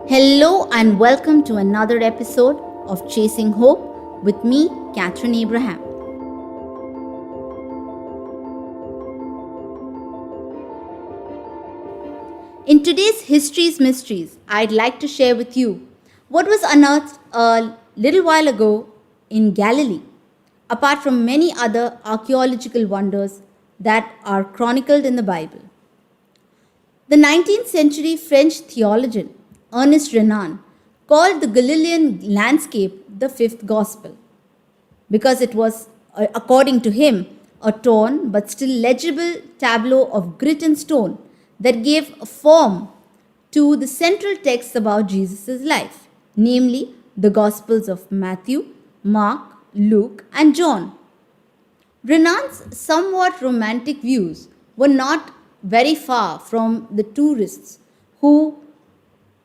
Hello and welcome to another episode of Chasing Hope with me, Catherine Abraham. In today's History's Mysteries, I'd like to share with you what was unearthed a little while ago in Galilee, apart from many other archaeological wonders that are chronicled in the Bible. The 19th century French theologian Ernest Renan called the Galilean landscape the fifth gospel because it was, according to him, a torn but still legible tableau of grit and stone that gave form to the central texts about Jesus' life, namely the Gospels of Matthew, Mark, Luke, and John. Renan's somewhat romantic views were not very far from the tourists who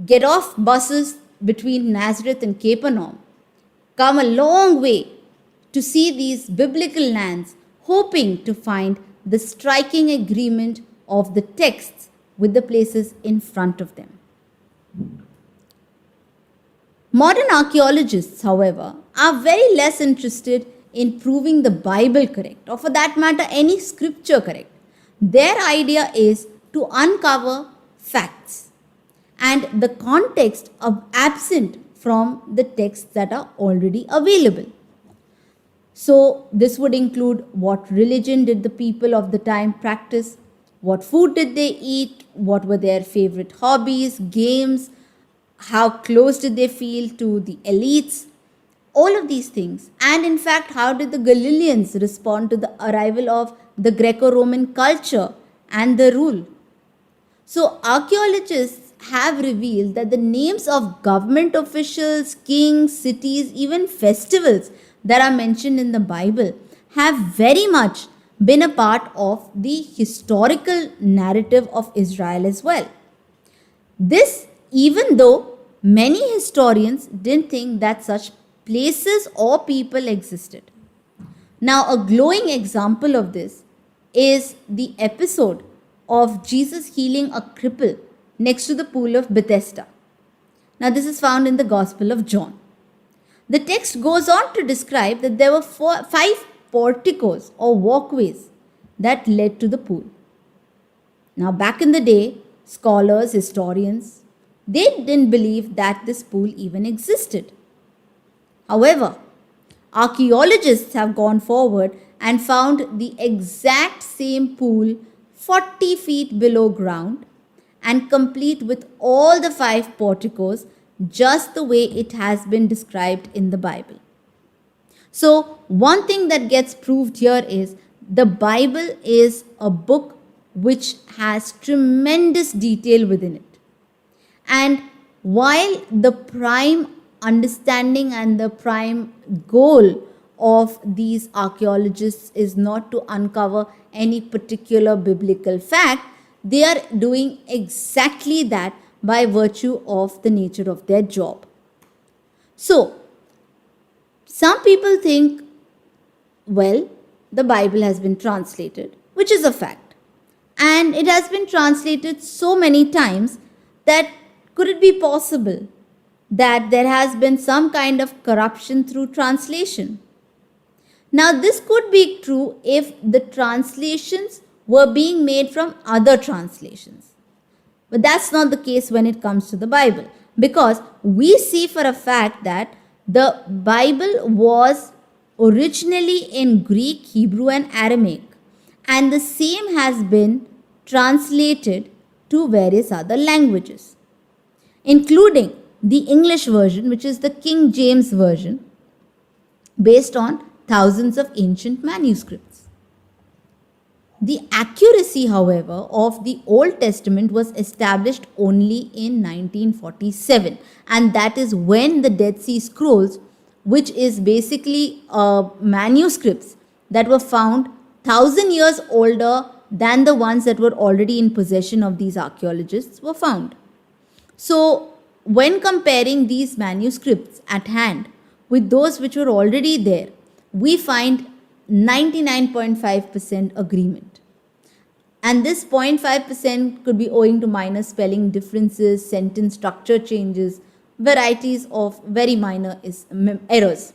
get off buses between Nazareth and Capernaum, come a long way to see these biblical lands, hoping to find the striking agreement of the texts with the places in front of them. Modern archaeologists, however, are very less interested in proving the Bible correct, or for that matter, any scripture correct. Their idea is to uncover facts and the context of absent from the texts that are already available. So, this would include what religion did the people of the time practice, what food did they eat, what were their favorite hobbies, games, how close did they feel to the elites, all of these things. And in fact, how did the Galileans respond to the arrival of the Greco-Roman culture and the rule? So, archaeologists have revealed that the names of government officials, kings, cities, even festivals that are mentioned in the Bible have very much been a part of the historical narrative of Israel as well. This, even though many historians didn't think that such places or people existed. Now, a glowing example of this is the episode of Jesus healing a cripple next to the pool of Bethesda. Now, this is found in the Gospel of John. The text goes on to describe that there were five porticos or walkways that led to the pool. Now, back in the day, scholars, historians, they didn't believe that this pool even existed. However, archaeologists have gone forward and found the exact same pool 40 feet below ground and complete with all the five porticos just the way it has been described in the Bible. So, one thing that gets proved here is the Bible is a book which has tremendous detail within it. And while the prime understanding and the prime goal of these archaeologists is not to uncover any particular biblical fact, they are doing exactly that by virtue of the nature of their job. So, some people think, well, the Bible has been translated, which is a fact. And it has been translated so many times that could it be possible that there has been some kind of corruption through translation? Now, this could be true if the translations were being made from other translations. But that's not the case when it comes to the Bible, because we see for a fact that the Bible was originally in Greek, Hebrew, and Aramaic, and the same has been translated to various other languages, including the English version, which is the King James Version, based on thousands of ancient manuscripts. The accuracy, however, of the Old Testament was established only in 1947, and that is when the Dead Sea Scrolls, which is basically manuscripts that were found 1,000 years older than the ones that were already in possession of these archaeologists, were found. So, when comparing these manuscripts at hand with those which were already there, we find 99.5% agreement. And this 0.5% could be owing to minor spelling differences, sentence structure changes, varieties of very minor errors.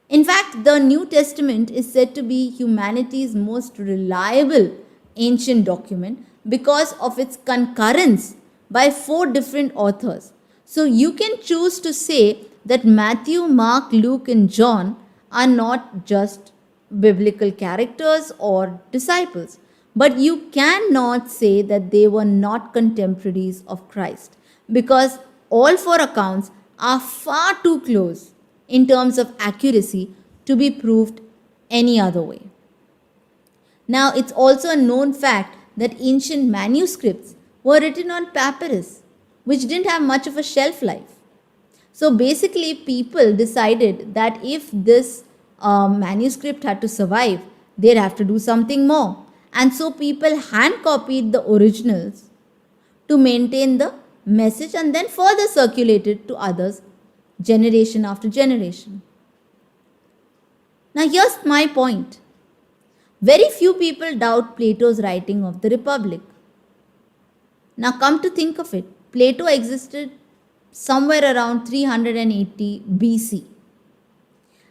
In fact, the New Testament is said to be humanity's most reliable ancient document because of its concurrence by 4 different authors. So you can choose to say that Matthew, Mark, Luke, and John are not just biblical characters or disciples, but you cannot say that they were not contemporaries of Christ because all 4 accounts are far too close in terms of accuracy to be proved any other way. Now, it's also a known fact that ancient manuscripts were written on papyrus, which didn't have much of a shelf life. So basically, people decided that if this manuscript had to survive, they'd have to do something more. And so people hand copied the originals to maintain the message and then further circulated to others generation after generation. Now, here's my point. Very few people doubt Plato's writing of the Republic. Now, come to think of it, Plato existed somewhere around 380 BC.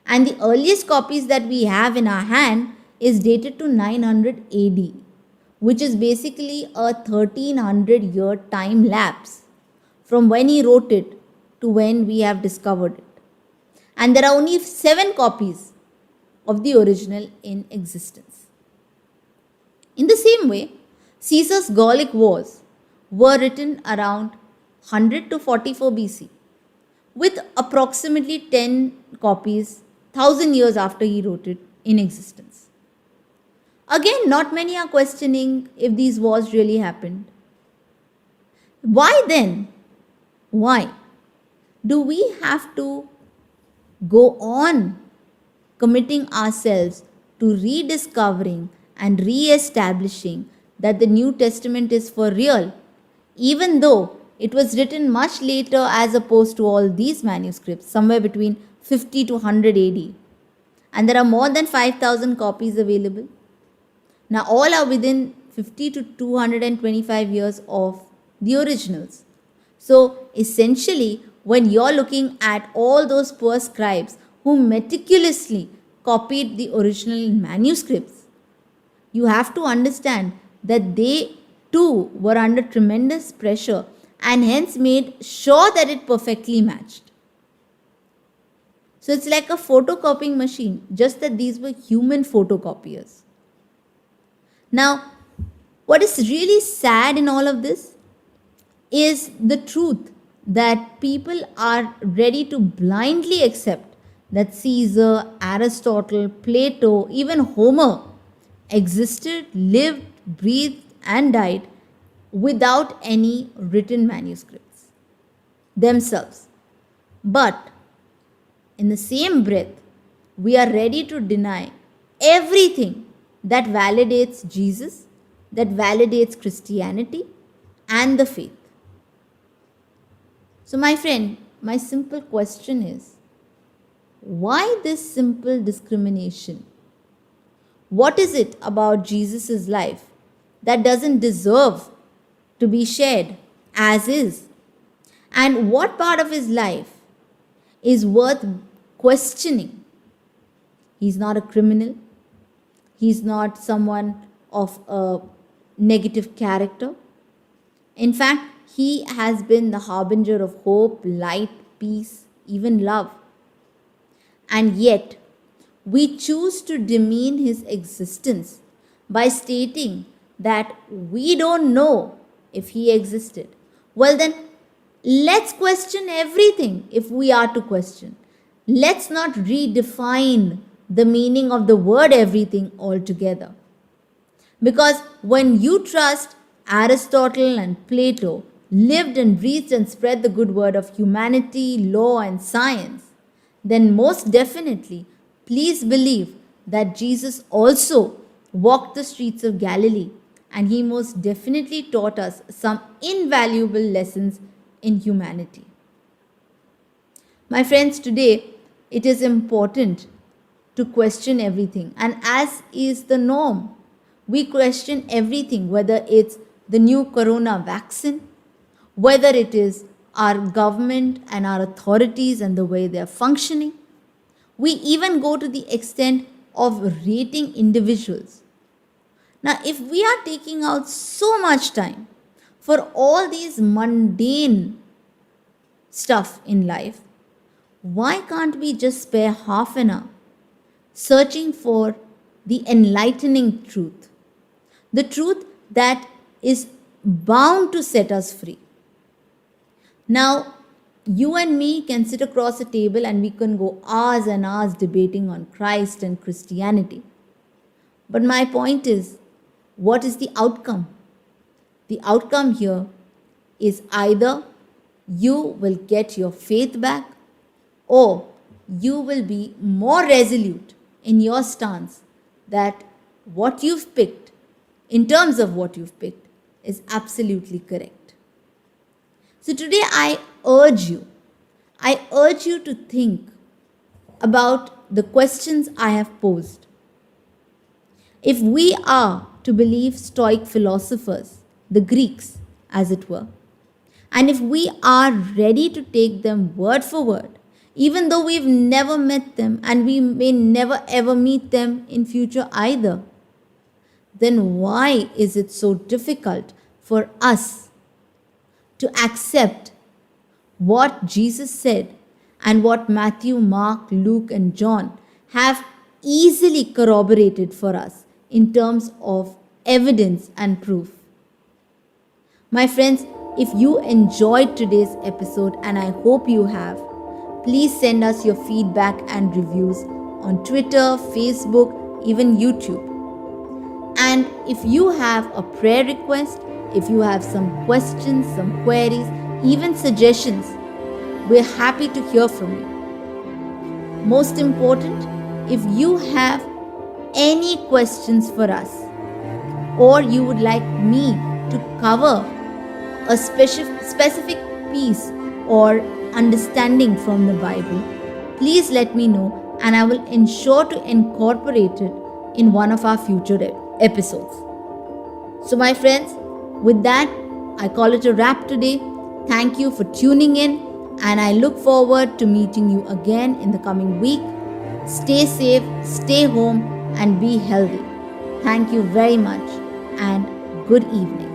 And the earliest copies that we have in our hand is dated to 900 AD, which is basically a 1300-year time lapse from when he wrote it to when we have discovered it. And there are only 7 copies of the original in existence. In the same way, Caesar's Gallic Wars were written around 100 to 44 BC, with approximately 10 copies 1000 years after he wrote it in existence. Again, not many are questioning if these wars really happened. Why then? Why do we have to go on committing ourselves to rediscovering and re-establishing that the New Testament is for real, even though it was written much later as opposed to all these manuscripts, somewhere between 50 to 100 AD. And there are more than 5,000 copies available. Now, all are within 50 to 225 years of the originals. So, essentially, when you're looking at all those poor scribes who meticulously copied the original manuscripts, you have to understand that they too were under tremendous pressure and hence made sure that it perfectly matched. So it's like a photocopying machine, just that these were human photocopiers. Now, what is really sad in all of this is the truth that people are ready to blindly accept that Caesar, Aristotle, Plato, even Homer existed, lived, breathed, and died without any written manuscripts themselves. But in the same breath, we are ready to deny everything that validates Jesus, that validates Christianity and the faith. So, my friend, my simple question is, why this simple discrimination? What is it about Jesus' life that doesn't deserve to be shared as is? And what part of his life is worth questioning? He's not a criminal. He's not someone of a negative character. In fact, he has been the harbinger of hope, light, peace, even love. And yet, we choose to demean his existence by stating that we don't know if he existed. Well, then, let's question everything if we are to question. Let's not redefine the meaning of the word everything altogether. Because when you trust Aristotle and Plato lived and breathed and spread the good word of humanity, law, and science, then most definitely, please believe that Jesus also walked the streets of Galilee and he most definitely taught us some invaluable lessons in humanity. My friends, today it is important to question everything, and as is the norm, We question everything, whether it's the new corona vaccine, whether it is our government and our authorities and the way they're functioning. We even go to the extent of rating individuals. Now, if we are taking out so much time for all these mundane stuff in life, why can't we just spare half an hour searching for the enlightening truth? The truth that is bound to set us free. Now, you and me can sit across a table and we can go hours and hours debating on Christ and Christianity. But my point is, what is the outcome? The outcome here is either you will get your faith back or you will be more resolute in your stance that what you've picked, in terms of what you've picked, is absolutely correct. So today I urge you to think about the questions I have posed. If we are to believe Stoic philosophers, the Greeks, as it were, and if we are ready to take them word for word, even though we've never met them and we may never ever meet them in future either, then why is it so difficult for us to accept what Jesus said and what Matthew, Mark, Luke, and John have easily corroborated for us in terms of evidence and proof? My friends, if you enjoyed today's episode, and I hope you have, please send us your feedback and reviews on Twitter, Facebook, even YouTube. And if you have a prayer request, if you have some questions, some queries, even suggestions, we're happy to hear from you. Most important, if you have any questions for us, or you would like me to cover a specific piece or understanding from the Bible, please let me know and I will ensure to incorporate it in one of our future episodes. So my friends, with that, I call it a wrap today. Thank you for tuning in and I look forward to meeting you again in the coming week. Stay safe, stay home and be healthy. Thank you very much and good evening.